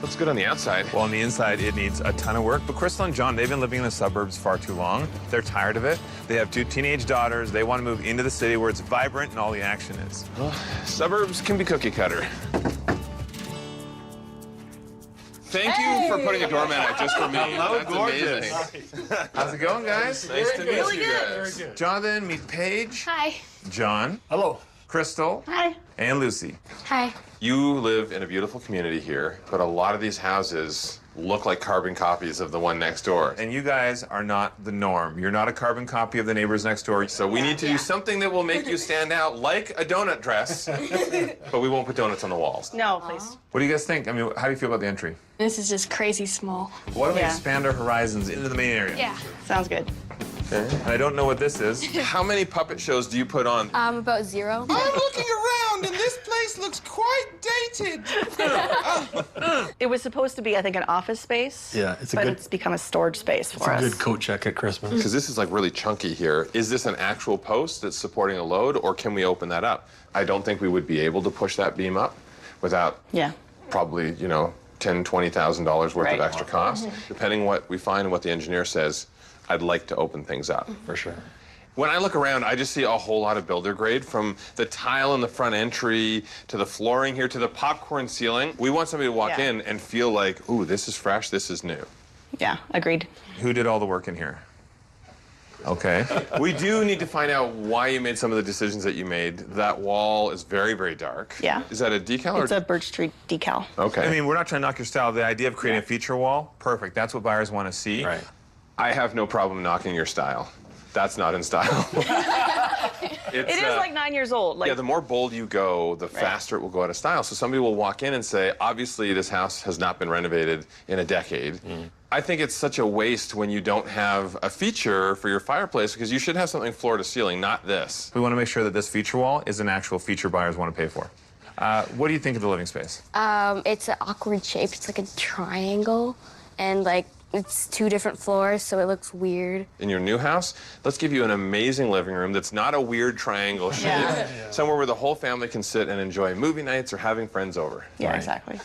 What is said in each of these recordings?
Looks good on the outside. Well, on the inside, it needs a ton of work. But Crystal and John, they've been living in the suburbs far too long. They're tired of it. They have 2 teenage daughters. They want to move into the city where it's vibrant and all the action is. Well, suburbs can be cookie cutter. Thank you for putting a doormat out just for me. Hello, That's gorgeous. amazing. How's it going, guys? Nice to meet you guys. Very good. Jonathan, meet Paige. Hi. John. Hello. Crystal. Hi. And Lucy. Hi. You live in a beautiful community here, but a lot of these houses look like carbon copies of the one next door. And you guys are not the norm. You're not a carbon copy of the neighbors next door. So we need to do something that will make you stand out, like a donut dress, but we won't put donuts on the walls. No, please. What do you guys think? I mean, how do you feel about the entry? This is just crazy small. Why don't we Yeah. expand our horizons into the main area? Yeah. Sounds good. Okay. And I don't know what this is. How many puppet shows do you put on? About 0. I'm looking around, and this place looks quite dated. It was supposed to be, I think, an office space. Yeah, it's a but good- it's become a storage space for us. Good coat check at Christmas. Because this is like really chunky here. Is this an actual post that's supporting a load, or can we open that up? I don't think we would be able to push that beam up without Yeah. probably, you know, $10,000, $20,000 worth Right. of extra cost. Depending what we find and what the engineer says, I'd like to open things up. For sure. When I look around, I just see a whole lot of builder grade, from the tile in the front entry to the flooring here to the popcorn ceiling. We want somebody to walk Yeah. in and feel like, ooh, this is fresh, this is new. Yeah, agreed. Who did all the work in here? Okay. We do need to find out why you made some of the decisions that you made. That wall is very, very dark. Yeah. Is that a decal It's or? a Birch Street decal. Okay. I mean, we're not trying to knock your style. The idea of creating a feature wall, perfect. That's what buyers want to see. Right. I have no problem knocking your style. That's not in style. It is like 9 years old. Like, Yeah, the more bold you go, the faster it will go out of style. So somebody will walk in and say, obviously this house has not been renovated in a decade. I think it's such a waste when you don't have a feature for your fireplace, because you should have something floor to ceiling, not this. We want to make sure that this feature wall is an actual feature buyers want to pay for. What do you think of the living space? It's an awkward shape. It's like a triangle, and like it's 2 different floors, so it looks weird. In your new house, let's give you an amazing living room that's not a weird triangle shape. Somewhere where the whole family can sit and enjoy movie nights or having friends over. yeah, Right. exactly.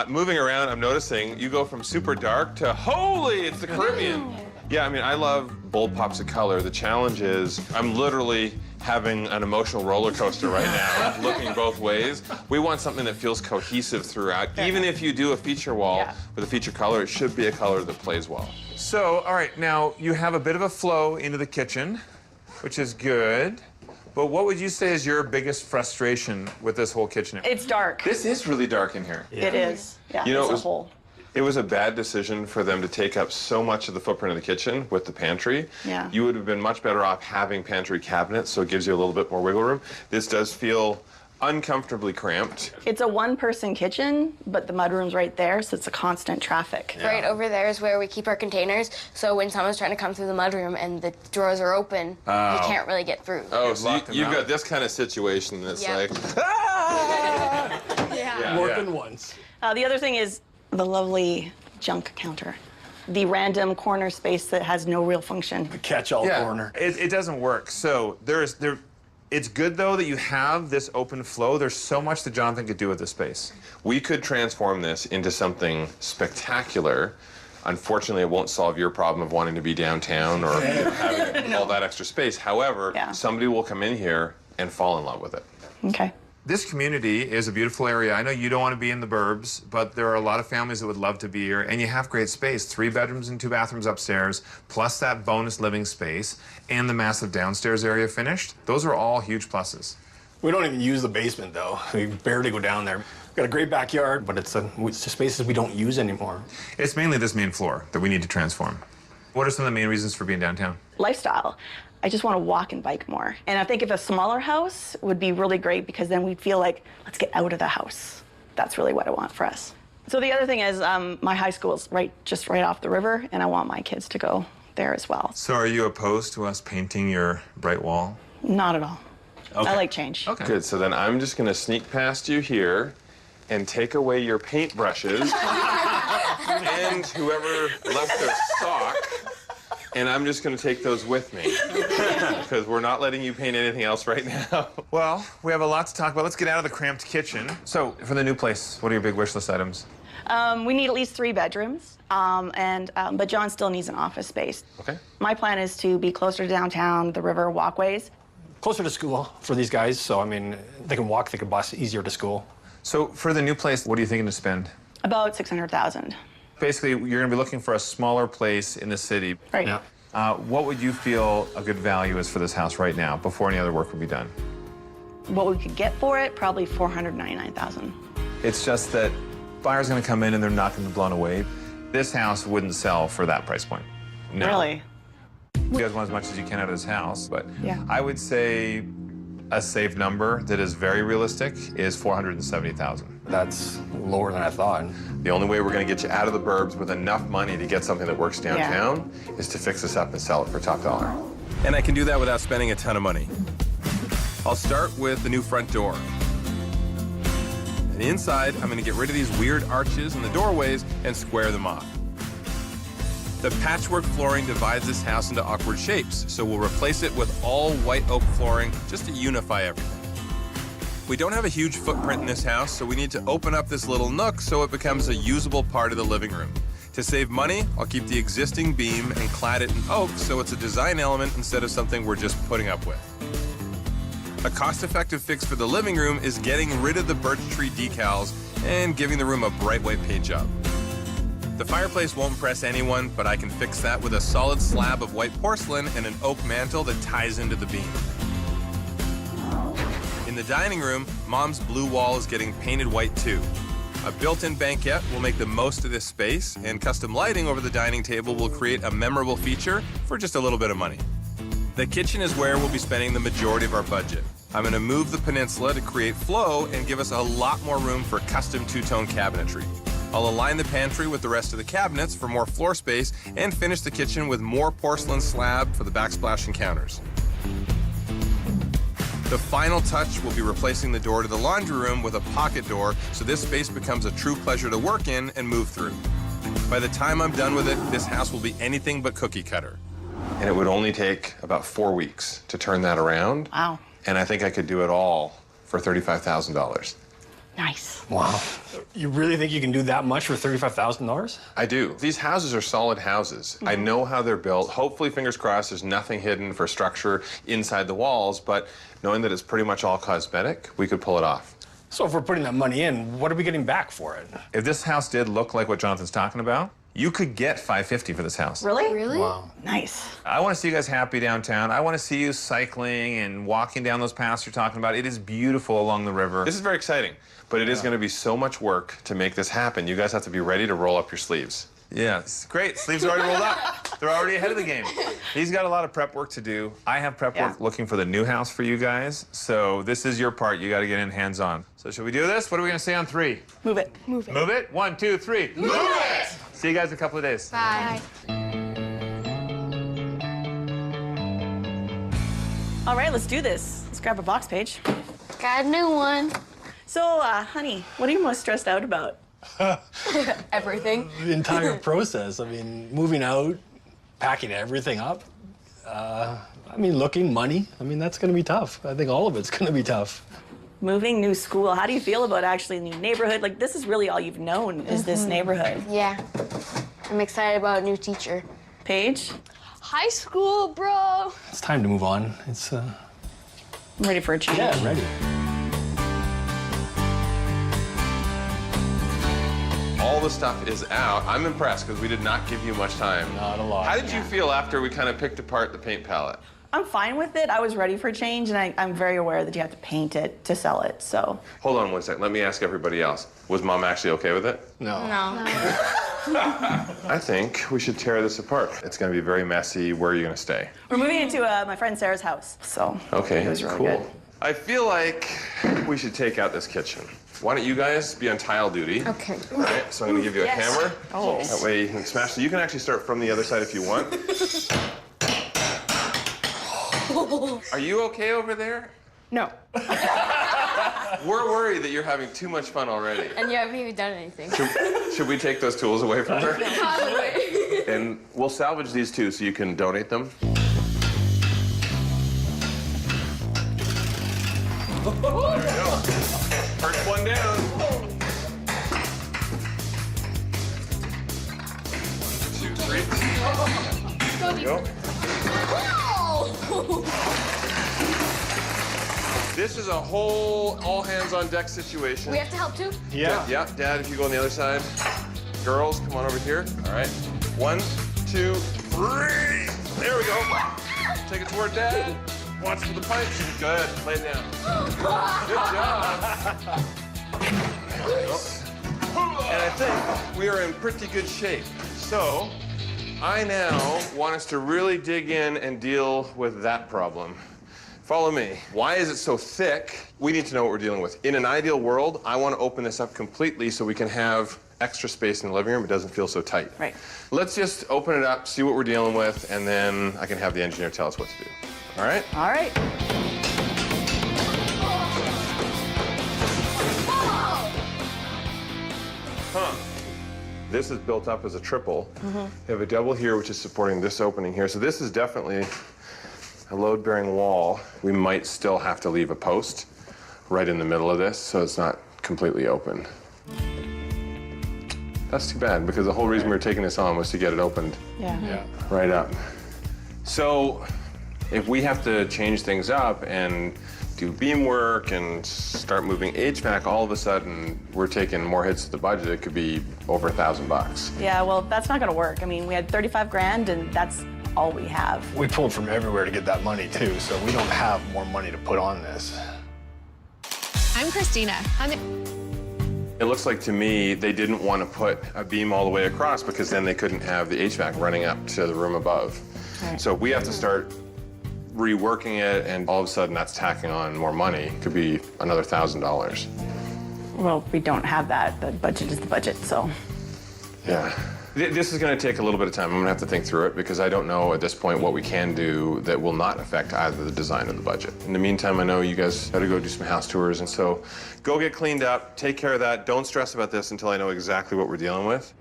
Moving around, I'm noticing you go from super dark to, holy, it's the Caribbean. Yeah, I mean, I love bold pops of color. The challenge is I'm literally having an emotional roller coaster right now, looking both ways. We want something that feels cohesive throughout. Even if you do a feature wall Yeah. with a feature color, it should be a color that plays well. So, all right, now you have a bit of a flow into the kitchen, which is good. But what would you say is your biggest frustration with this whole kitchen area? It's dark. This is really dark in here. It is. Yeah, You know, it's it a was- hole. It was a bad decision for them to take up so much of the footprint of the kitchen with the pantry. Yeah. You would have been much better off having pantry cabinets, so it gives you a little bit more wiggle room. This does feel uncomfortably cramped. It's a 1-person kitchen, but the mudroom's right there, so it's a constant traffic. Right over there is where we keep our containers, so when someone's trying to come through the mudroom and the drawers are open, you can't really get through. Oh, so locked them you've out. got this kind of situation that's Yeah. like, Yeah. Working once. The other thing is the lovely junk counter. The random corner space that has no real function. Catch-all corner. It doesn't work. So it's good though that you have this open flow. There's so much that Jonathan could do with this space. we could transform this into something spectacular. Unfortunately, it won't solve your problem of wanting to be downtown or having all that extra space. However, Yeah. somebody will come in here and fall in love with it. Okay. This community is a beautiful area. I know you don't want to be in the burbs, but there are a lot of families that would love to be here, and you have great space. 3 bedrooms and 2 bathrooms upstairs, plus that bonus living space, and the massive downstairs area finished. Those are all huge pluses. We don't even use the basement, though. We barely go down there. We've got a great backyard, but it's just spaces we don't use anymore. It's mainly this main floor that we need to transform. What are some of the main reasons for being downtown? Lifestyle. I just want to walk and bike more. And I think if a smaller house would be really great because then we'd feel like, let's get out of the house. That's really what I want for us. So the other thing is my high school is just right off the river, and I want my kids to go there as well. So are you opposed to us painting your bright wall? Not at all. Okay. I like change. Okay. Good, so then I'm just gonna sneak past you here and take away your paint brushes and whoever left their sock, and I'm just gonna take those with me because we're not letting you paint anything else right now. Well, we have a lot to talk about. Let's get out of the cramped kitchen. So for the new place, what are your big wish list items? We need at least 3 bedrooms, but John still needs an office space. Okay. My plan is to be closer to downtown, the river walkways. Closer to school for these guys, so I mean, they can walk, they can bus easier to school. So for the new place, what are you thinking to spend? About 600,000. Basically, you're going to be looking for a smaller place in the city. Right. Yeah. What would you feel a good value is for this house right now, before any other work would be done? What we could get for it, probably 499,000. It's just that buyers are going to come in and they're not going to be blown away. This house wouldn't sell for that price point. No. Really? You guys want as much as you can out of this house, but Yeah. I would say a safe number that is very realistic is 470,000. That's lower than I thought. The only way we're going to get you out of the burbs with enough money to get something that works downtown is to fix this up and sell it for top dollar. And I can do that without spending a ton of money. I'll start with the new front door. And inside, I'm going to get rid of these weird arches in the doorways and square them off. The patchwork flooring divides this house into awkward shapes, so we'll replace it with all white oak flooring just to unify everything. We don't have a huge footprint in this house, so we need to open up this little nook so it becomes a usable part of the living room. To save money, I'll keep the existing beam and clad it in oak so it's a design element instead of something we're just putting up with. A cost-effective fix for the living room is getting rid of the birch tree decals and giving the room a bright white paint job. The fireplace won't impress anyone, but I can fix that with a solid slab of white porcelain and an oak mantle that ties into the beam. In the dining room, Mom's blue wall is getting painted white too. A built-in banquette will make the most of this space, and custom lighting over the dining table will create a memorable feature for just a little bit of money. The kitchen is where we'll be spending the majority of our budget. I'm going to move the peninsula to create flow and give us a lot more room for custom two-tone cabinetry. I'll align the pantry with the rest of the cabinets for more floor space and finish the kitchen with more porcelain slab for the backsplash and counters. The final touch will be replacing the door to the laundry room with a pocket door so this space becomes a true pleasure to work in and move through. By the time I'm done with it, this house will be anything but cookie cutter. And it would only take about 4 weeks to turn that around. Wow. And I think I could do it all for $35,000. Nice. Wow. You really think you can do that much for $35,000? I do. These houses are solid houses. I know how they're built. Hopefully, fingers crossed, there's nothing hidden for structure inside the walls, but knowing that it's pretty much all cosmetic, we could pull it off. So if we're putting that money in, what are we getting back for it? If this house did look like what Jonathan's talking about, you could get $550 for this house. Really? Really? Wow. Nice. I want to see you guys happy downtown. I want to see you cycling and walking down those paths you're talking about. It is beautiful along the river. This is very exciting, but it is going to be so much work to make this happen. You guys have to be ready to roll up your sleeves. Yeah, it's great. Sleeves are already rolled up. They're already ahead of the game. He's got a lot of prep work to do. I have prep work looking for the new house for you guys. So this is your part. You got to get in hands-on. So should we do this? What are we going to say on 3? Move it. Move it. Move it? 1, 2, 3. Move it! See you guys in a couple of days. Bye. All right, let's do this. Let's grab a box page. Got a new one. So, honey, what are you most stressed out about? Everything. The entire process. I mean, moving out, packing everything up. Looking, money. That's going to be tough. I think all of it's going to be tough. Moving, new school. How do you feel about actually the new neighborhood? Like, this is really all you've known is this neighborhood. Yeah. I'm excited about a new teacher. Paige, High school, bro. It's time to move on. I'm ready for a change. Yeah, I'm ready. All the stuff is out. I'm impressed because we did not give you much time. Not a lot. How did you feel after we kind of picked apart the paint palette? I'm fine with it. I was ready for change, and I'm very aware that you have to paint it to sell it, so. Hold on one second. Let me ask everybody else. Was Mom actually okay with it? No. No. I think we should tear this apart. It's going to be very messy. Where are you going to stay? We're moving into my friend Sarah's house, so. Okay, It was really cool. good. I feel like we should take out this kitchen. Why don't you guys be on tile duty? Okay. All right, so I'm going to give you a hammer. Oh. That way you can smash. So you can actually start from the other side if you want. Are you okay over there? No. We're worried that you're having too much fun already. And you haven't even done anything. Should we take those tools away from her? Probably. And we'll salvage these too so you can donate them. There you go. First one down. this is a whole all hands on deck situation. We have to help too? Yeah. Yeah, Dad, if you go on the other side. Girls, come on over here. All right. 1, 2, 3. There we go. Take it toward Dad. Watch for the pipes. Good. Lay it down. Good job. And I think we are in pretty good shape. So I now want us to really dig in and deal with that problem. Follow me. Why is it so thick? We need to know what we're dealing with. In an ideal world, I want to open this up completely so we can have extra space in the living room. It doesn't feel so tight. Right. Let's just open it up, see what we're dealing with, and then I can have the engineer tell us what to do. All right? All right. Huh. This is built up as a triple. You have a double here, which is supporting this opening here. So this is definitely a load-bearing wall. We might still have to leave a post right in the middle of this so it's not completely open. That's too bad, because the whole reason we were taking this on was to get it opened Yeah. right up. So if we have to change things up and do beam work and start moving HVAC, all of a sudden we're taking more hits to the budget. It could be over $1,000. Yeah, well, that's not gonna work. I mean, we had 35 grand and that's all we have. We pulled from everywhere to get that money too, so we don't have more money to put on this. I'm Christina. It looks like to me they didn't want to put a beam all the way across because then they couldn't have the HVAC running up to the room above. Right. So we have to start reworking it, and all of a sudden that's tacking on more money. It could be another $1,000. Well, we don't have that. The budget is the budget, so. Yeah. This is going to take a little bit of time. I'm going to have to think through it because I don't know at this point what we can do that will not affect either the design or the budget. In the meantime, I know you guys got to go do some house tours, and so go get cleaned up, take care of that. Don't stress about this until I know exactly what we're dealing with.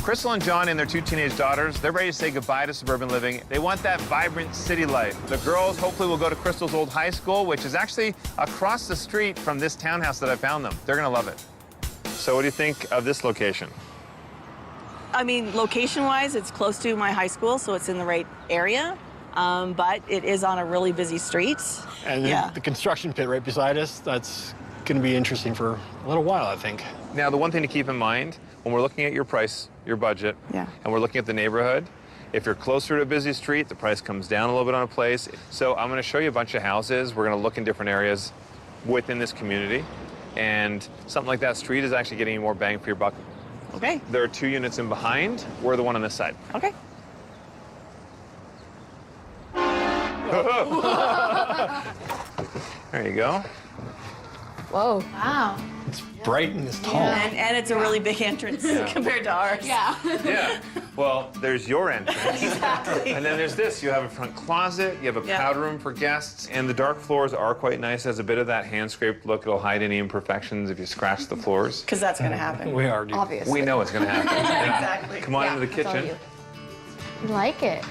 Crystal and John and their 2 teenage daughters, they're ready to say goodbye to suburban living. They want that vibrant city life. The girls hopefully will go to Crystal's old high school, which is actually across the street from this townhouse that I found them. They're gonna love it. So what do you think of this location? I mean, location-wise, it's close to my high school, so it's in the right area. But it is on a really busy street. And the construction pit right beside us, that's gonna be interesting for a little while, I think. Now, the one thing to keep in mind, when we're looking at your price, your budget, Yeah. and we're looking at the neighborhood, if you're closer to a busy street, the price comes down a little bit on a place. So I'm gonna show you a bunch of houses. We're gonna look in different areas within this community. And something like that street is actually getting you more bang for your buck. Okay, There are 2 units in behind. We're the one on this side. okay. There you go. Whoa. Wow. It's bright and it's tall. And it's a really big entrance compared to ours. Yeah. Yeah. Well, there's your entrance. Exactly. And then there's this. You have a front closet, you have a Yeah. powder room for guests, and the dark floors are quite nice. It has a bit of that hand-scraped look. It'll hide any imperfections if you scratch the floors. Because that's gonna happen. We are, dude. Obviously. We know it's gonna happen. Exactly. Come on Yeah, into the that's all kitchen. you. like it.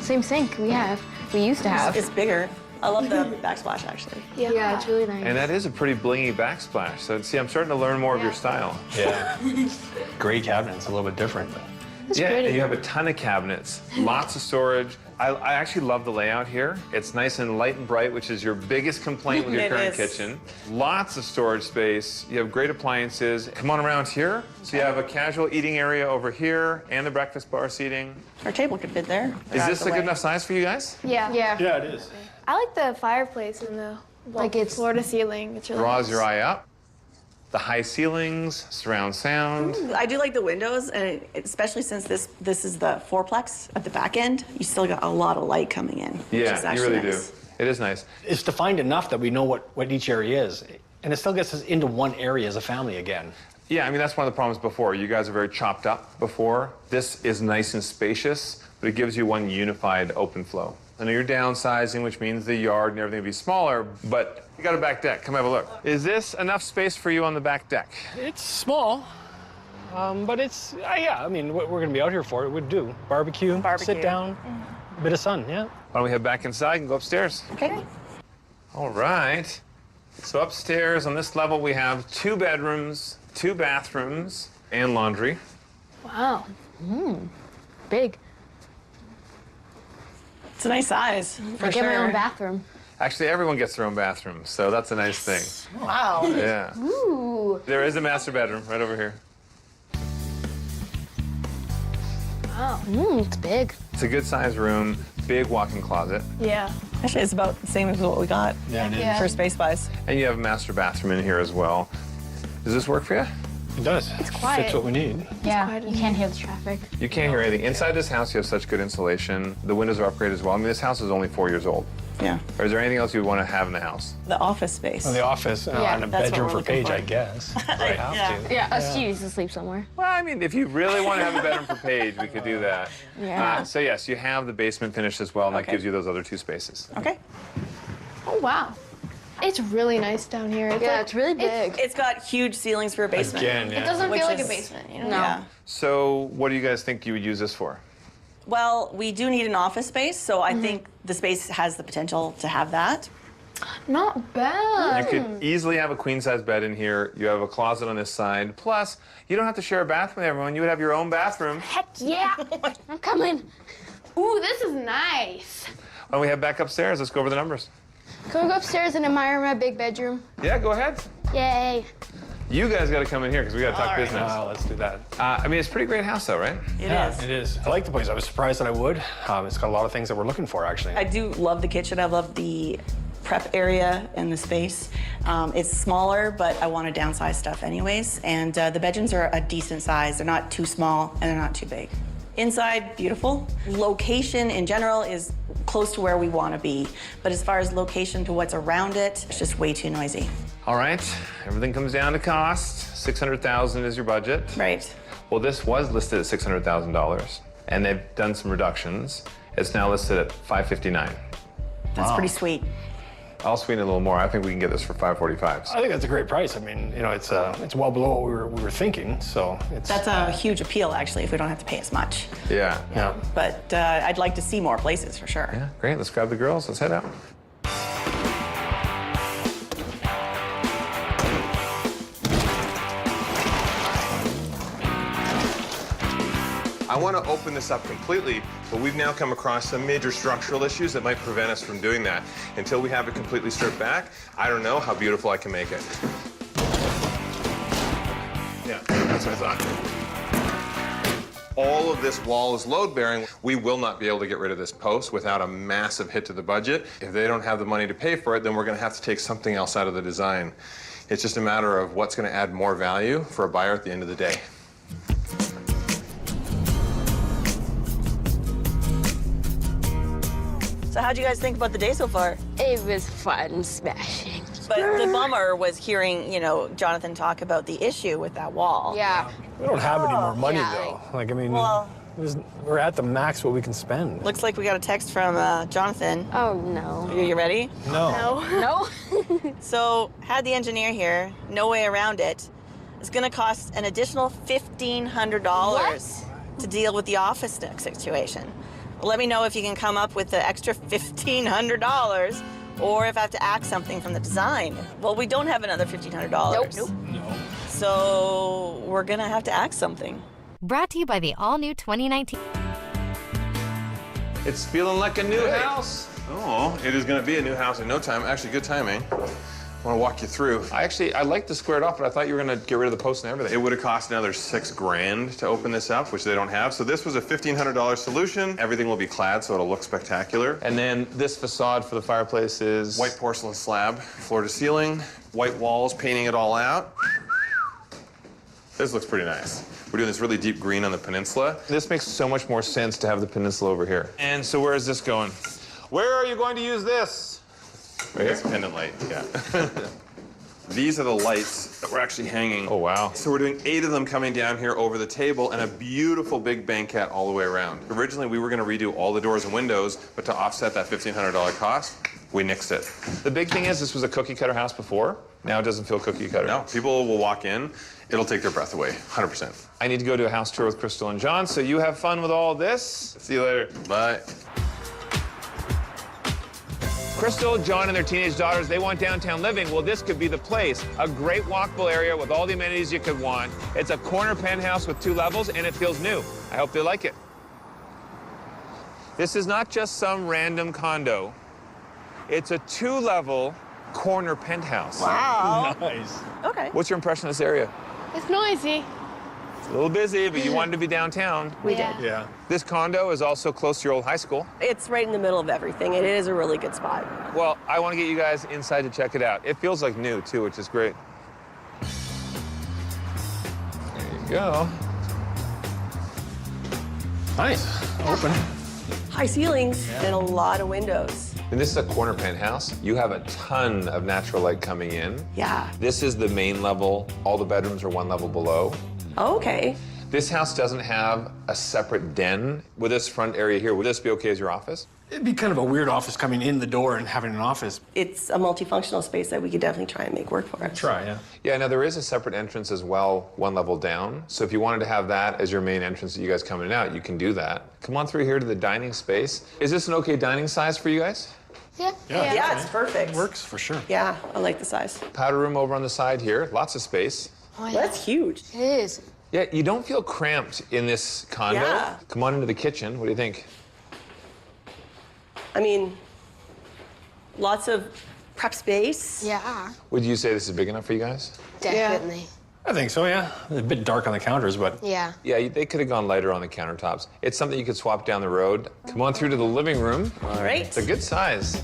Same sink we used to have. It's bigger. I love the backsplash, actually. Yeah, it's really nice. And that is a pretty blingy backsplash. So see, I'm starting to learn more of your style. Yeah. Gray cabinets, a little bit different. Yeah, pretty. and you have a ton of cabinets, lots of storage. I actually love the layout here. It's nice and light and bright, which is your biggest complaint with your It current is. kitchen. Lots of storage space. You have great appliances. Come on around here. So you have a casual eating area over here and the breakfast bar seating. Our table could fit there. Is this a good enough size for you guys? Yeah. Yeah. Yeah, it is. I like the fireplace and the Like it's floor to ceiling. It's really Draws nice. your eye up. The high ceilings, surround sound. I do like the windows, and especially since this is the fourplex at the back end, you still got a lot of light coming in. which is Yeah, you actually really nice. do. It is nice. It's defined enough that we know what each area is. And it still gets us into one area as a family again. Yeah, I mean, that's one of the problems before. You guys are very chopped up before. This is nice and spacious, but it gives you one unified open flow. I know you're downsizing, which means the yard and everything will be smaller, but you got a back deck. Come have a look. Is this enough space for you on the back deck? It's small, but it's, yeah, I mean, what we're gonna be out here for, it would do. Barbecue, sit down, bit of sun, yeah. Why don't we head back inside and go upstairs? Okay. All right. So upstairs on this level, we have 2 bedrooms, 2 bathrooms, and laundry. wow. Big. It's a nice size, for I get sure. my own bathroom. Actually, everyone gets their own bathroom, so that's a nice thing. Wow. Yeah. Ooh. There is a master bedroom right over here. Wow. It's big. It's a good-sized room, big walk-in closet, Yeah. Actually, it's about the same as what we got Yeah, it is. Yeah. for space-wise. and you have a master bathroom in here as well. Does this work for you? It does. It's quiet. Fits what we need. Yeah, quiet in you can't hear the traffic. You can't hear anything. Inside this house, you have such good insulation. The windows are upgraded as well. I mean, this house is only 4 years old. Yeah. Or is there anything else you would want to have in the house? The office space. The office Yeah, and a that's what bedroom we're for looking Paige, for. I guess. I have Yeah. to. Yeah, us choose to sleep somewhere. Well, I mean, if you really want to have a bedroom for Paige, we could do that. Yeah. So yes, you have the basement finished as well, and that Okay. gives you those other 2 spaces. Okay. Oh, wow. It's really nice down here. It's Yeah, like- it's really big. It's got huge ceilings for a basement. Again, yeah. It doesn't Which feel like a is- basement, you know? No. Yeah. So what do you guys think you would use this for? Well, we do need an office space, so I think the space has the potential to have that. Not bad. You could easily have a queen-size bed in here. You have a closet on this side. Plus, you don't have to share a bathroom with everyone. You would have your own bathroom. Heck yeah. I'm coming. Ooh, this is nice. Why don't we head back upstairs? Let's go over the numbers. Can we go upstairs and admire my big bedroom? Yeah, go ahead. Yay. You guys got to come in here because we got to talk All right. business. Let's do that. I mean, it's a pretty great house, though, right? It Yeah, is. it is. I like the place. I was surprised that I would. It's got a lot of things that we're looking for, actually. I do love the kitchen. I love the prep area and the space. It's smaller, but I want to downsize stuff anyways. And the bedrooms are a decent size. They're not too small and they're not too big. Inside, beautiful. Location in general is close to where we want to be. But as far as location to what's around it, it's just way too noisy. All right, everything comes down to cost. $600,000 is your budget. Right. Well, this was listed at $600,000, and they've done some reductions. It's now listed at $559,000. That's pretty sweet. I'll sweeten it a little more. I think we can get this for $545,000. I think that's a great price. I mean, you know, it's well below what we were thinking, so it's. That's a huge appeal, actually, if we don't have to pay as much. Yeah. Yeah. But I'd like to see more places for sure. Yeah, great. Let's grab the girls. Let's head out. I want to open this up completely, but we've now come across some major structural issues that might prevent us from doing that. Until we have it completely stripped back, I don't know how beautiful I can make it. Yeah, that's what I thought. All of this wall is load-bearing. We will not be able to get rid of this post without a massive hit to the budget. If they don't have the money to pay for it, then we're going to have to take something else out of the design. It's just a matter of what's going to add more value for a buyer at the end of the day. So how'd you guys think about the day so far? It was fun smashing. But the bummer was hearing, you know, Jonathan talk about the issue with that wall. Yeah. We don't have any more money, yeah. though. Like, I mean, Well- we're at the max what we can spend. Looks like we got a text from Jonathan. Oh, no. You ready? No. No? So, had the engineer here, no way around it. It's gonna cost an additional $1,500 to deal with the office situation. Let me know if you can come up with the extra $1,500 or if I have to axe something from the design. Well, we don't have another $1,500. Nope. So, we're gonna have to axe something. Brought to you by the all-new 2019. It's feeling like a new house. Oh, it is going to be a new house in no time. Actually, good timing. I want to walk you through. I like to square it off, but I thought you were going to get rid of the post and everything. It would have cost another $6 grand to open this up, which they don't have. So this was a $1,500 solution. Everything will be clad, so it'll look spectacular. And then this facade for the fireplace is White porcelain slab, floor to ceiling, white walls, painting it all out. This looks pretty nice. We're doing this really deep green on the peninsula. This makes so much more sense to have the peninsula over here. And so where is this going? Where are you going to use this? Right here? It's a pendant light, yeah. These are the lights that we're actually hanging. Oh, wow. So we're doing 8 of them coming down here over the table and a beautiful big banquette all the way around. Originally, we were going to redo all the doors and windows, but to offset that $1,500 cost, we nixed it. The big thing is this was a cookie cutter house before. Now it doesn't feel cookie cutter. No, people will walk in, it'll take their breath away, 100%. I need to go to a house tour with Crystal and John, so you have fun with all this. See you later. Bye. Crystal, John, and their teenage daughters, they want downtown living. Well, this could be the place. A great walkable area with all the amenities you could want. It's a corner penthouse with 2 levels, and it feels new. I hope they like it. This is not just some random condo. It's a 2-level corner penthouse. Wow. Nice. Okay. What's your impression of this area? It's noisy. It's a little busy, but you wanted to be downtown. We Yeah. did. Yeah. This condo is also close to your old high school. It's right in the middle of everything. It is a really good spot. Well, I want to get you guys inside to check it out. It feels like new, too, which is great. There you go. Nice. Open. High ceilings and a lot of windows. And this is a corner penthouse. You have a ton of natural light coming in. Yeah. This is the main level. All the bedrooms are 1 level below. Okay. This house doesn't have a separate den. With this front area here, would this be okay as your office? It'd be kind of a weird office coming in the door and having an office. It's a multifunctional space that we could definitely try and make work for us. Try, yeah. Yeah, now there is a separate entrance as well, 1 level down. So if you wanted to have that as your main entrance that you guys come in and out, you can do that. Come on through here to the dining space. Is this an okay dining size for you guys? Yeah. Yeah, it's perfect. Works for sure. Yeah, I like the size. Powder room over on the side here, lots of space. Oh, yeah. That's huge. It is. Yeah, you don't feel cramped in this condo. Yeah. Come on into the kitchen. What do you think? I mean, lots of prep space. Yeah. Would you say this is big enough for you guys? Definitely. I think so, yeah. A bit dark on the counters, but Yeah. Yeah, they could have gone lighter on the countertops. It's something you could swap down the road. Come on through to the living room. All right. It's a good size.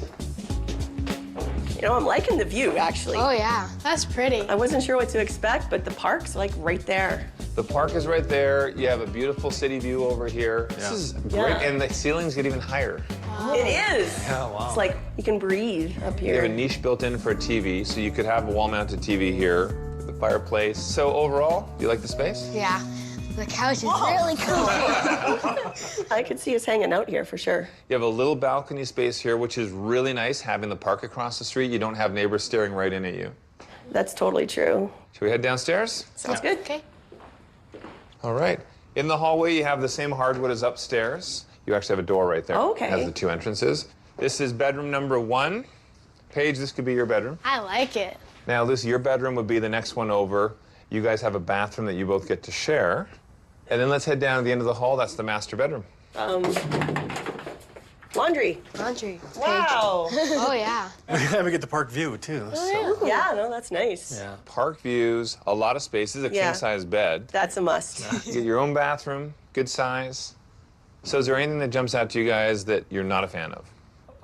You know, I'm liking the view, actually. Oh, yeah. That's pretty. I wasn't sure what to expect, but the park's like right there. The park is right there. You have a beautiful city view over here. This is great, Yeah. and the ceilings get even higher. It is. yeah, wow. It's like you can breathe up You have here. a niche built in for a TV, so you could have a wall-mounted TV here, the fireplace. So overall, do you like the space? Yeah. The couch is really cool. I could see us hanging out here for sure. You have a little balcony space here, which is really nice. Having the park across the street, you don't have neighbors staring right in at you. That's totally true. Should we head downstairs? Sounds good. Okay. All right. In the hallway, you have the same hardwood as upstairs. You actually have a door right there. Okay. It has the 2 entrances. This is bedroom number 1. Paige, this could be your bedroom. I like it. Now, Lucy, your bedroom would be the next one over. You guys have a bathroom that you both get to share. And then let's head down to the end of the hall. That's the master bedroom. Laundry. Laundry. Wow. Oh, yeah. we get the park view, too. So. Yeah, no, that's nice. Yeah. Park views, a lot of spaces, a Yeah. king-size bed. That's a must. You get your own bathroom, good size. So is there anything that jumps out to you guys that you're not a fan of?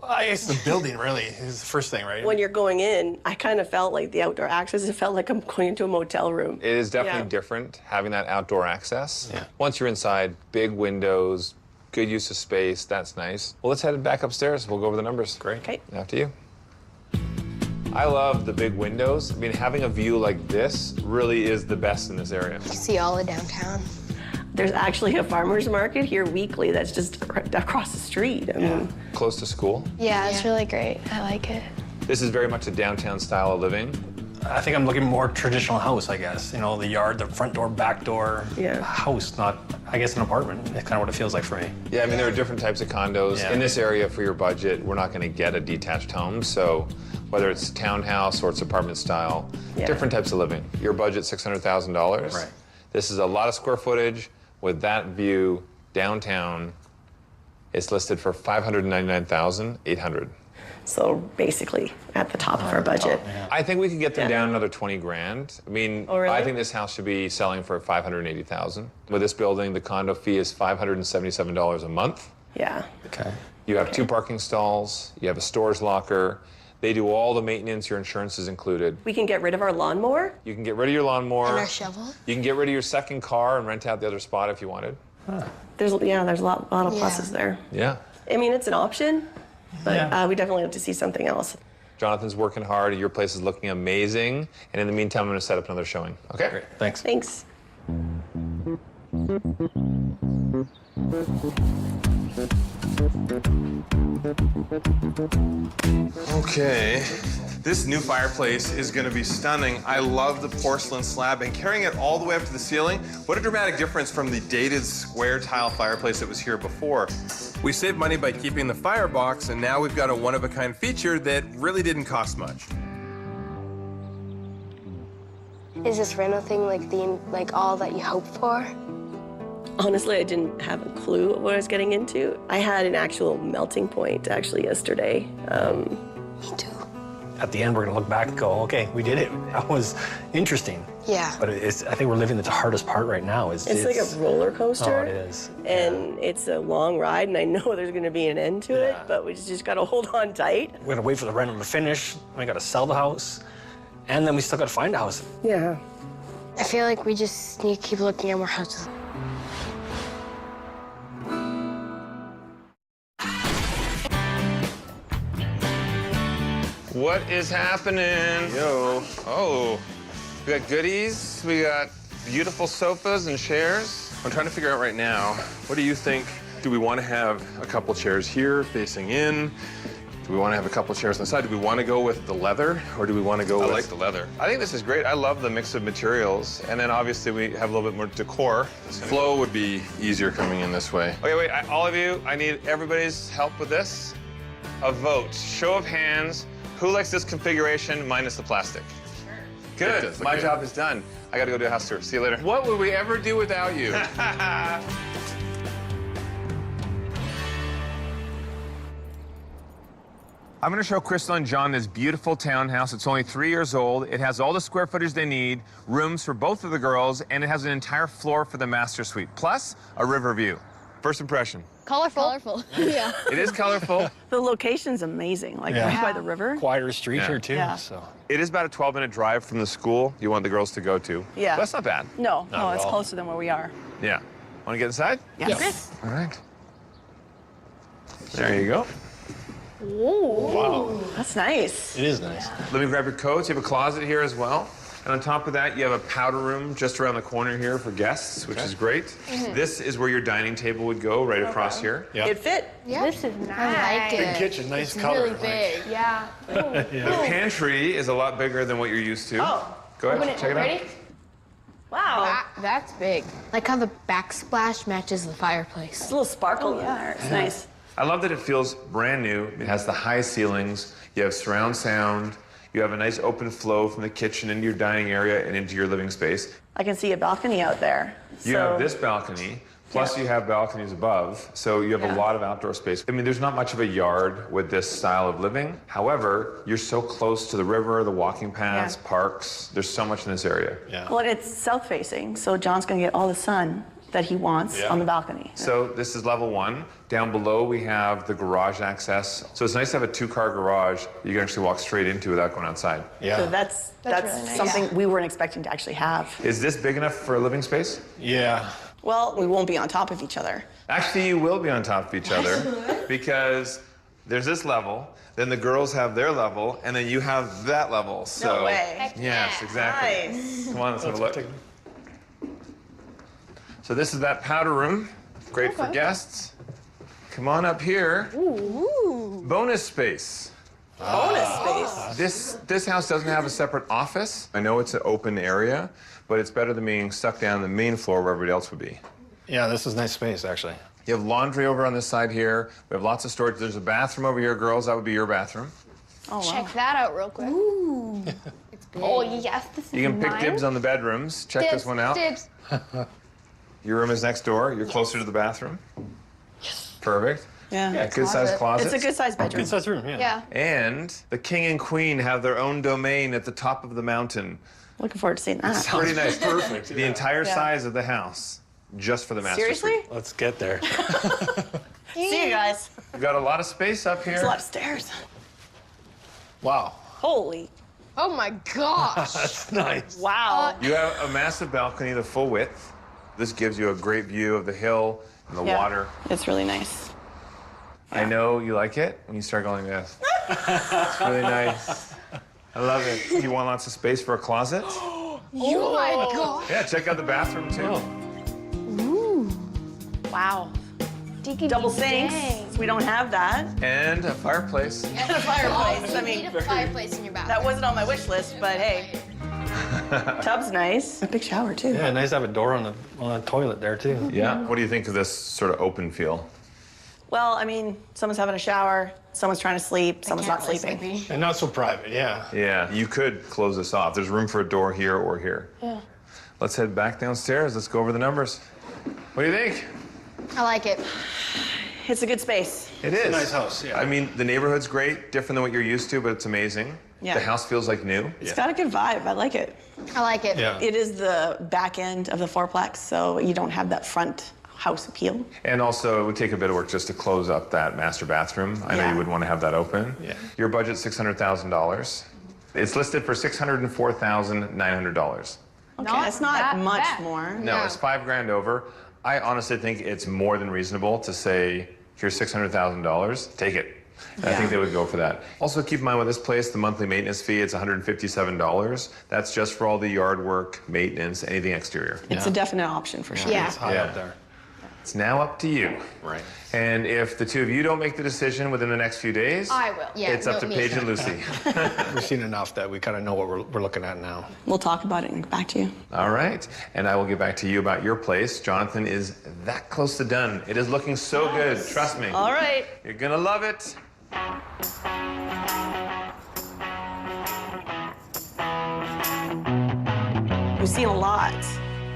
I guess the building, really, is the first thing, right? When you're going in, I kind of felt like the outdoor access, it felt like I'm going into a motel room. It is definitely Yeah. different having that outdoor access. Yeah. Once you're inside, big windows, good use of space, that's nice. Well, let's head back upstairs. We'll go over the numbers. Great. Okay. After you. I love the big windows. I mean, having a view like this really is the best in this area. See all of downtown. There's actually a farmer's market here weekly that's just right across the street. I mean, Close to school. Yeah, it's really great. I like it. This is very much a downtown style of living. I think I'm looking more traditional house, I guess. You know, the yard, the front door, back door. Yeah. House, not, I guess, an apartment. That's kind of what it feels like for me. Yeah, I mean, there are different types of condos. Yeah. In this area, for your budget, we're not going to get a detached home. So whether it's townhouse or it's apartment style, Yeah. different types of living. Your budget, $600,000. Right. This is a lot of square footage with that view downtown. It's listed for $599,800. so basically at the top of our budget. I think we could get them Yeah. down another 20 grand. I mean, Oh, really? I think this house should be selling for $580,000. With this building, the condo fee is $577 a month. Yeah. Okay. You have 2 parking stalls, you have a storage locker. They do all the maintenance, your insurance is included. We can get rid of our lawnmower. You can get rid of your lawnmower. And our shovel. You can get rid of your second car and rent out the other spot if you wanted. There's a lot of Yeah. pluses there. Yeah. I mean, it's an option, but Yeah. we definitely have to see something else. Jonathan's working hard, your place is looking amazing. And in the meantime, I'm gonna set up another showing, okay? Great. Thanks. Thanks. Okay, this new fireplace is gonna be stunning. I love the porcelain slab and carrying it all the way up to the ceiling. What a dramatic difference from the dated square tile fireplace that was here before. We saved money by keeping the firebox, and now we've got a one-of-a-kind feature that really didn't cost much. Is this rental thing like all that you hope for? Honestly, I didn't have a clue what I was getting into. I had an actual melting point actually yesterday. Me too. At the end, we're gonna look back and go, okay, we did it. That was interesting. Yeah. But I think we're living the hardest part right now. It's like a roller coaster. Oh, it is. And it's a long ride, and I know there's going to be an end to it, but we just got to hold on tight. We're gonna wait for the rental to finish. We gotta sell the house, and then we still gotta find a house. Yeah. I feel like we just need to keep looking at more houses. What is happening? Yo. Oh, we got goodies. We got beautiful sofas and chairs. I'm trying to figure out right now, what do you think? Do we want to have a couple chairs here facing in? Do we want to have a couple chairs on the side? Do we want to go with the leather, or do we want to go with... I like the leather. I think this is great. I love the mix of materials. And then obviously we have a little bit more decor. Flow would be easier coming in this way. Okay, wait, all of you, I need everybody's help with this. A vote, show of hands. Who likes this configuration minus the plastic? Good, does look my good. job is done. I gotta go do a house tour. See you later. What would we ever do without you? I'm gonna show Crystal and John this beautiful townhouse. It's only 3 years old. It has all the square footage they need, rooms for both of the girls, and it has an entire floor for the master suite, plus a river view. First impression. Colorful. Yeah. It is colorful. The location's amazing, like right by the river. Quieter street Yeah. here too. Yeah. So It is about a 12-minute drive from the school you want the girls to go to. Yeah. That's not bad. No, at it's all. closer than where we are. Yeah. Want to get inside? Yes. All right. There you go. wow, That's nice. it is nice. Let me grab your coats. You have a closet here as well. And on top of that, you have a powder room just around the corner here for guests, which is great. This is where your dining table would go, right across here. Yeah. It fit. This is nice. I like Big it. kitchen, nice It's color. really like- big. Yeah. The pantry is a lot bigger than what you're used to. Oh. Go ahead, Open it. check it out. Ready? Wow. That's big. Like how the backsplash matches the It's fireplace. a little sparkle in there. It's nice. I love that it feels brand new. It has the high ceilings. You have surround sound. You have a nice open flow from the kitchen into your dining area and into your living space. I can see a balcony out there. You have this balcony, plus you have balconies above, so you have a lot of outdoor space. I mean, there's not much of a yard with this style of living. However, you're so close to the river, the walking paths, parks. There's so much in this area. Yeah. Well, it's south-facing, so John's gonna get all the sun that he wants on the balcony. So this is level 1. Down below, we have the garage access. So it's nice to have a 2-car garage you can actually walk straight into without going outside. Yeah. So that's really nice. something we weren't expecting to actually have. Is this big enough for a living space? Yeah. Well, we won't be on top of each other. Actually, you will be on top of each other because there's this level, then the girls have their level, and then you have that level. So, No way. Yes, exactly. Nice. Come on, let's have a look. So this is that powder room. Great for guests. Come on up here. Bonus space. Bonus space. This house doesn't have a separate office. I know it's an open area, but it's better than being stuck down the main floor where everybody else would be. Yeah, this is nice space actually. You have laundry over on this side here. We have lots of storage. There's a bathroom over here, girls. That would be your bathroom. Oh, wow. Check that out real quick. Ooh. It's big. Oh, yes, this is You can pick mine. dibs on the bedrooms. Check this one out. Dibs. Your room is next door. You're closer to the bathroom. Yes. Perfect. Yeah. Good sized closet. It's a good sized bedroom. Good sized room, yeah. Yeah. And the king and queen have their own domain at the top of the mountain. Looking forward to seeing that. Pretty nice. Perfect. The entire size of the house, just for the master Seriously? suite. Let's get there. See you guys. You've got a lot of space up There's a here. lot of stairs. Wow. Holy. Oh my gosh. That's nice. Wow. You have a massive balcony, the full width. This gives you a great view of the hill and the Yeah. water. It's really nice. I know you like it when you start going this. It's really nice. I love it. You want lots of space for a closet? Oh my gosh. Yeah, check out the bathroom too. Wow. Diggy Double dang. sinks. We don't have that. And a fireplace. And a fireplace. I You need mean, a fireplace in your bathroom. that wasn't on my wish list, but hey. Tub's nice. A big shower, too. Yeah, nice to have a door on the toilet there too. Yeah. What do you think of this sort of open feel? Well, I mean, someone's having a shower, someone's trying to sleep, someone's not sleeping. And not so private, yeah. Yeah, you could close this off. There's room for a door here or here. Yeah. Let's head back downstairs. Let's go over the numbers. What do you think? I like it. It's a good space. It is. a nice house, yeah. I mean, the neighborhood's great, different than what you're used to, but it's amazing. Yeah. The house feels like new. It's got a good vibe. I like it. I like it. Yeah. It is the back end of the fourplex, so you don't have that front house appeal. And also, it would take a bit of work just to close up that master bathroom. I know Yeah. you would want to have that open. Yeah. Your budget's $600,000. It's listed for $604,900. Okay, it's not that much bad. more. No, Yeah. it's $5,000 over. I honestly think it's more than reasonable to say, here's $600,000, take it. And I Yeah. think they would go for that. Also, keep in mind with this place, the monthly maintenance fee, it's $157. That's just for all the yard work, maintenance, anything exterior. It's a definite option for sure. Yeah. It's hot Yeah. up there. It's now up to you. Right. And if the two of you don't make the decision within the next few days, I will. Yeah, it's up no, to me. Paige and Lucy. We've seen enough that we kind of know what we're looking at now. We'll talk about it and get back to you. All right. And I will get back to you about your place. Jonathan is that close to done. It is looking so good. Trust me. All right. You're going to love it. We've seen a lot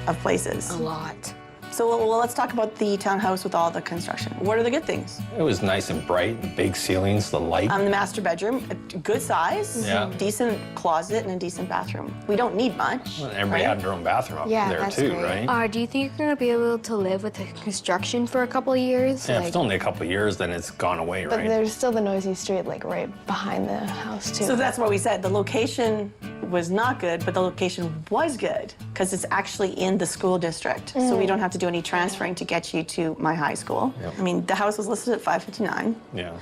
of places. A lot. So well, let's talk about the townhouse with all the construction. What are the good things? It was nice and bright, the big ceilings, the light. The master bedroom, a good size, Yeah. decent closet, and a decent bathroom. We don't need much. Everybody right? had their own bathroom up Yeah, there that's too, great. right? Do you think you're gonna be able to live with the construction for a couple of years? Yeah, if it's only a couple of years, then it's gone away, But right? there's still the noisy street, like right behind the house too. So that's what we said. The location was not good, but the location was good because it's actually in the school district. So we don't have to do any transferring to get you to my high school. Yep. I mean, the house was listed at $559. Yeah.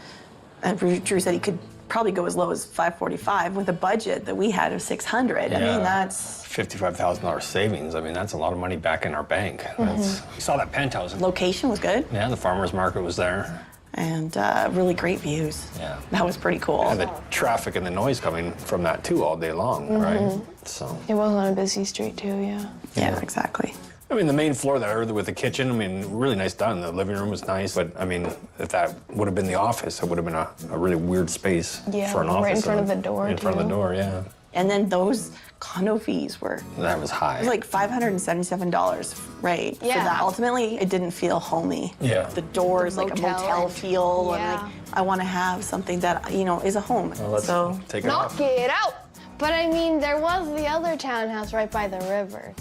And Drew said he could probably go as low as $545 with a budget that we had of $600. I Yeah. mean, that's $55,000 savings. I mean, that's a lot of money back in our bank. That's, we saw that penthouse. location was good Yeah, the farmer's market was there. and really great views. Yeah. That was pretty cool. And the traffic and the noise coming from that too all day long, right? So, It was on a busy street too, yeah. Yeah, exactly. I mean, the main floor there with the kitchen, I mean, really nice done. The living room was nice, but I mean, if that would have been the office, it would have been a really weird space Yeah, for an right office. in front of the door, In front of the too. door, yeah. And then those condo fees were That was high. it was like $577, right? For Yeah. that. Ultimately, it didn't feel homey. Yeah. The doors, like a Motel. motel feel, and Yeah. like I want to have something that is a home. Well, let's so take it Knock off. it out! But I mean, there was the other townhouse right by the river.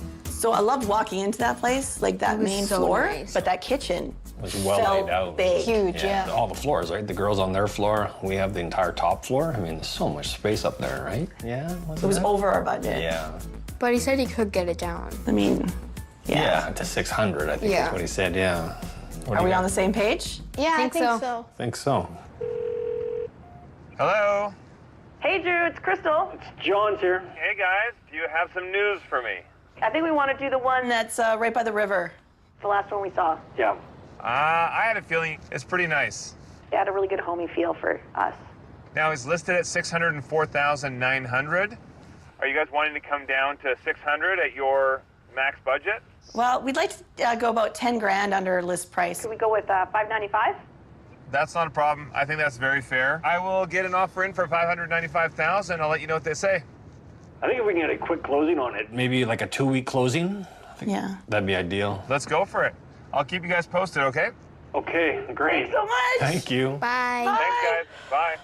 I loved walking into that place, like that was main so floor, nice. but that kitchen It was well felt laid out. big. Huge, yeah. All the floors, right? The girls on their floor. We have the entire top floor. I mean, there's so much space up there, right? Yeah. It was over our budget. Yeah. But he said he could get it down. I mean, Yeah, to 600, I think Yeah. is what he said, yeah. What do are you we got? on the same page? Yeah, Think I think so. so. Think so. Hello. Hey, Drew, it's Crystal. John's here. Hey, guys. Do you have some news for me? I think we want to do the one that's right by the river. The last one we saw. Yeah. I had a feeling it's pretty nice. It had a really good homey feel for us. Now, it's listed at $604,900. Are you guys wanting to come down to $600 at your max budget? Well, we'd like to go about 10 grand under list price. Could we go with $595? That's not a problem. I think that's very fair. I will get an offer in for $595,000. I'll let you know what they say. I think if we can get a quick closing on it. Maybe like a 2-week closing? Yeah. That'd be ideal. Let's go for it. I'll keep you guys posted, okay? Okay, great. Thanks so much. Thank you. Bye. Thanks, guys. Bye.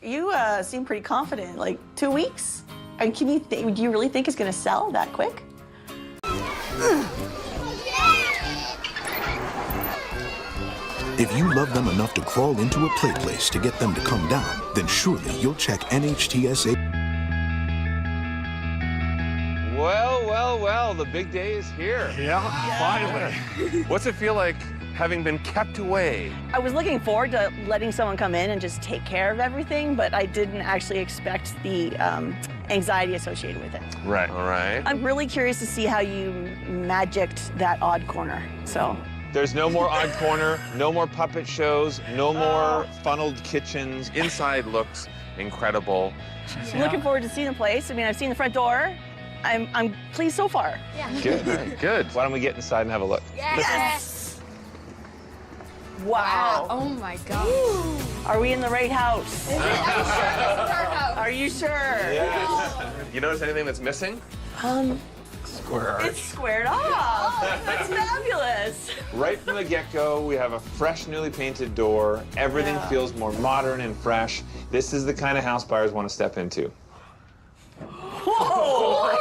You seem pretty confident. Like 2 weeks? And do you really think it's going to sell that quick? If you love them enough to crawl into a play place to get them to come down, then surely you'll check NHTSA. Well, the big day is here. Yeah, finally. What's it feel like having been kept away? I was looking forward to letting someone come in and just take care of everything, but I didn't actually expect the anxiety associated with it. Right. All right. I'm really curious to see how you magicked that odd corner. So There's no more odd corner, no more puppet shows, no more funneled kitchens. Inside looks incredible. I'm looking forward to seeing the place. I mean, I've seen the front door. I'm pleased so far. Good, good. Why don't we get inside and have a look? Yes! Wow. Oh my God. Are we in the right house? Are you sure? Yes. You notice anything that's missing? Square arch. It's squared off. That's fabulous. Right from the get-go, we have a fresh, newly painted door. Everything feels more modern and fresh. This is the kind of house buyers want to step into. Whoa!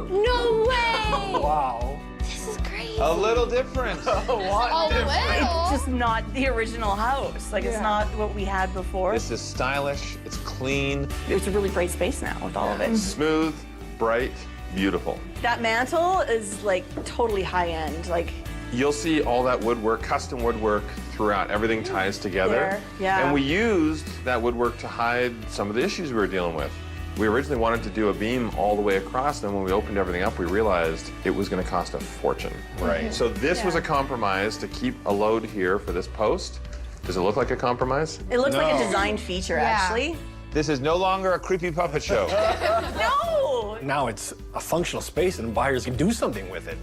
No way! Wow. This is great. A little different. It's just not the original house. Like, it's not what we had before. This is stylish, it's clean. It's a really great space now with all of it. Smooth, bright, beautiful. That mantle is, like, totally high-end. Like, You'll see all that woodwork, custom woodwork throughout. Everything ties together. There, yeah. And we used that woodwork to hide some of the issues we were dealing with. We originally wanted to do a beam all the way across, and when we opened everything up, we realized it was going to cost a fortune. Right. So this was a compromise to keep a load here for this post. Does it look like a compromise? it looks like a design feature, actually. This is no longer a creepy puppet show. No! Now it's a functional space and buyers can do something with it.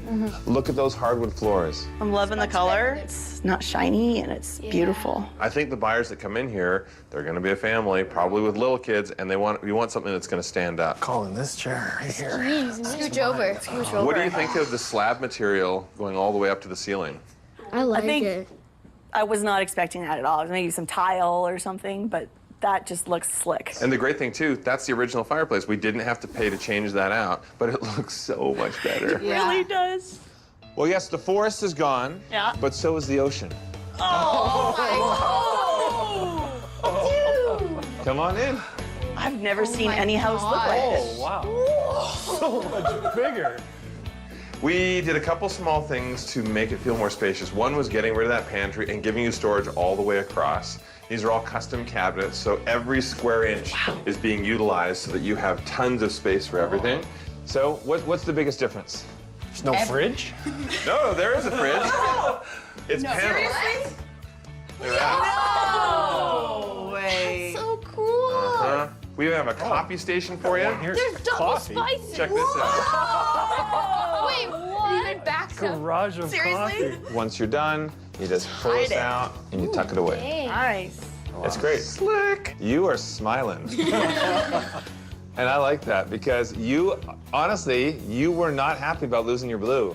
Look at those hardwood floors. I'm loving the color. It's not shiny, and it's beautiful. I think the buyers that come in here, they're going to be a family, probably with little kids, and we want something that's going to stand up. Calling this chair right here. Scooch over. What do you think of the slab material going all the way up to the ceiling? I like think- it. I was not expecting that at all. I was maybe some tile or something, but that just looks slick. And the great thing, too, that's the original fireplace. We didn't have to pay to change that out, but it looks so much better. It really does. Well, yes, the forest is gone, Yeah. but so is the ocean. Oh my God! Come on in. I've never seen any house look like this. Wow. So much bigger. We did a couple small things to make it feel more spacious. One was getting rid of that pantry and giving you storage all the way across. These are all custom cabinets, so every square inch is being utilized so that you have tons of space for everything. So what's the biggest difference? There's no fridge? No, there is a fridge. It's panels. Seriously? They're out. No way. So cool. We have a coffee station for you. Here's There's double coffee. spices. Check this out. Wait, what? Even bathtub. Garage of Seriously? coffee. Once you're done, you just pull Hide this it. out and you tuck it away. Nice. It's great. Slick. You are smiling. And I like that because honestly, you were not happy about losing your blue.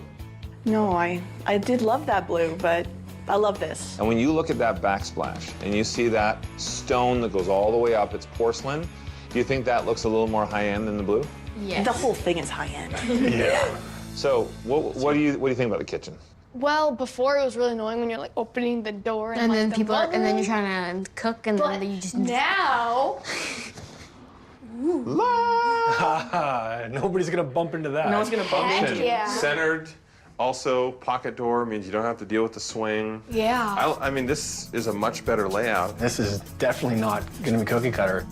No, I did love that blue, but I love this. And when you look at that backsplash and you see that stone that goes all the way up, it's porcelain, do you think that looks a little more high-end than the blue? Yes. The whole thing is high-end. Yeah. So what do you think about the kitchen? Well, before it was really annoying when you're like opening the door and, And like, then the people are, and then you're bubbles. trying to cook, and But then you just. now, Nobody's gonna bump into that. No one's gonna bump into you. yeah. Centered. Also, pocket door means you don't have to deal with the swing. Yeah. I mean, this is a much better layout. This is definitely not gonna be cookie cutter.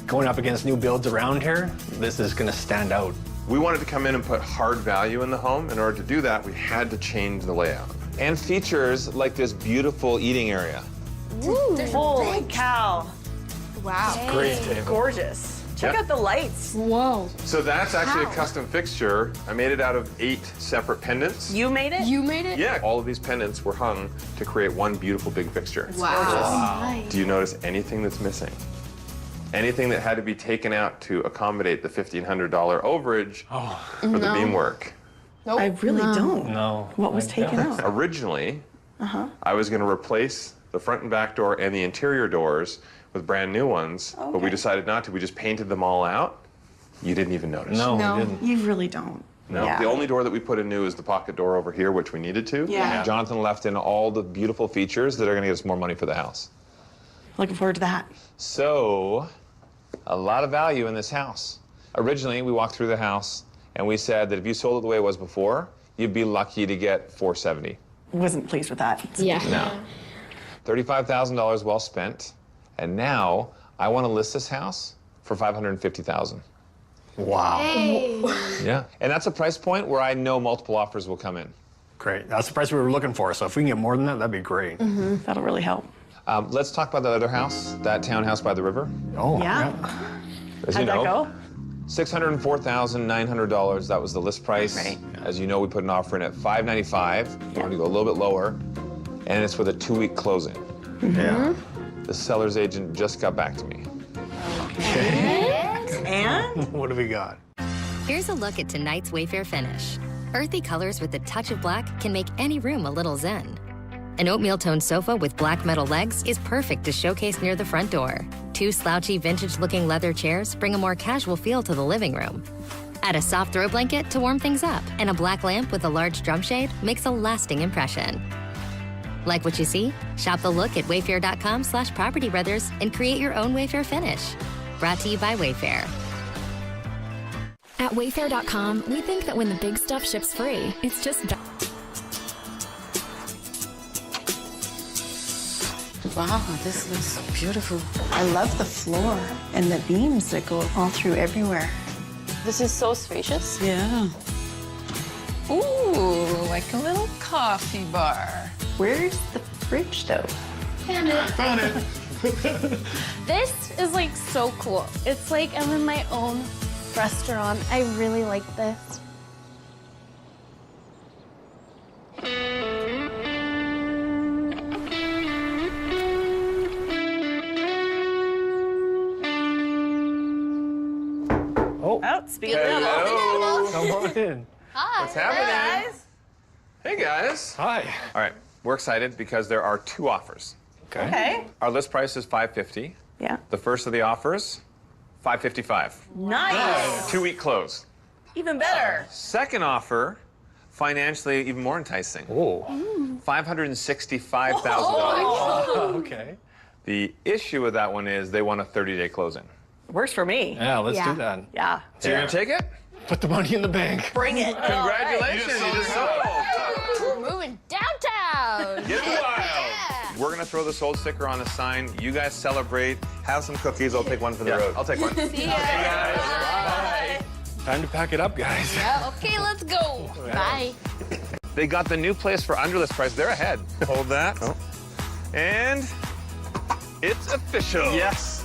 Going up against new builds around here, this is gonna stand out. We wanted to come in and put hard value in the home. In order to do that, we had to change the layout. And features like this beautiful eating area. Holy cow. Wow. Great table. Gorgeous. Check Yeah. out the lights. Whoa. So that's actually a custom fixture. I made it out of 8 separate pendants. You made it? You made it? Yeah, all of these pendants were hung to create one beautiful big fixture. Wow. Do you notice anything that's missing? Anything that had to be taken out to accommodate the $1,500 overage for the beam work? I really don't. No. What was taken out? Originally, I was going to replace the front and back door and the interior doors with brand new ones, but we decided not to. We just painted them all out. You didn't even notice. No, No. we didn't. You really don't. No. Yeah. The only door that we put in new is the pocket door over here, which we needed to. Yeah. Jonathan left in all the beautiful features that are gonna get us more money for the house. Looking forward to that. So, a lot of value in this house. Originally, we walked through the house and we said that if you sold it the way it was before, you'd be lucky to get $470,000. Wasn't pleased with that. Yeah. No. $35,000 well spent. And now I want to list this house for $550,000. Wow. Yeah. And that's a price point where I know multiple offers will come in. Great. That's the price we were looking for. So if we can get more than that, that'd be great. That'll really help. Let's talk about that other house, that townhouse by the river. Oh, Yeah? As How'd you know, that go? $604,900. That was the list price. Right. As you know, we put an offer in at $595,000. We're going to go a little bit lower, and it's with a 2-week closing. Yeah. The seller's agent just got back to me. And? What do we got? Here's a look at tonight's Wayfair finish. Earthy colors with a touch of black can make any room a little zen. An oatmeal tone sofa with black metal legs is perfect to showcase near the front door. 2 slouchy vintage-looking leather chairs bring a more casual feel to the living room. Add a soft throw blanket to warm things up, and a black lamp with a large drum shade makes a lasting impression. Like what you see? Shop the look at wayfair.com/propertybrothers and create your own Wayfair finish. Brought to you by Wayfair. At Wayfair.com, we think that when the big stuff ships free, it's just... Wow, this looks beautiful. I love the floor and the beams that go all through everywhere. This is so spacious. Yeah. Ooh, like a little coffee bar. Where's the fridge, though? Found it. This is like so cool. It's like I'm in my own restaurant. I really like this. Oh, speaking of Hello. Come on in. Hi. What's happening? Hey, guys. Hi. All right, we're excited because there are 2 offers. Okay. Our list price is $550. Yeah. The first of the offers, $555. Nice. 2-week close. Even better. Second offer, financially even more enticing. Oh. $565,000. Okay. The issue with that one is they want a 30-day closing. Works for me. Yeah, let's do that. Yeah. So you're gonna take it? Put the money in the bank. Bring it. Congratulations, you just sold. We're moving downtown. Get wild. We're gonna throw the sold sticker on the sign. You guys celebrate. Have some cookies. I'll take one for the road. I'll take one. See ya. Bye. Time to pack it up, guys. Yeah, okay, let's go. Bye. They got the new place for under list price. They're ahead. Hold that. And it's official. Yes.